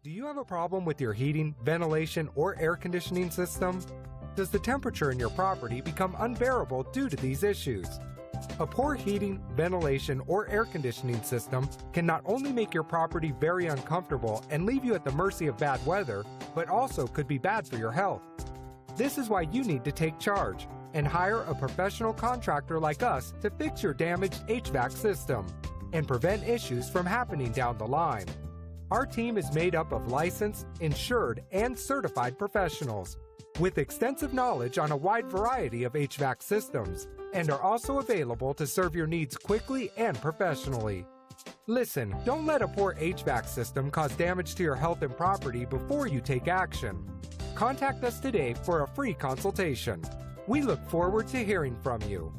Do you have a problem with your heating, ventilation, or air conditioning system? Does the temperature in your property become unbearable due to these issues? A poor heating, ventilation, or air conditioning system can not only make your property very uncomfortable and leave you at the mercy of bad weather, but also could be bad for your health. This is why you need to take charge and hire a professional contractor like us to fix your damaged HVAC system and prevent issues from happening down the line. Our team is made up of licensed, insured, and certified professionals with extensive knowledge on a wide variety of HVAC systems and are also available to serve your needs quickly and professionally. Listen, don't let a poor HVAC system cause damage to your health and property before you take action. Contact us today for a free consultation. We look forward to hearing from you.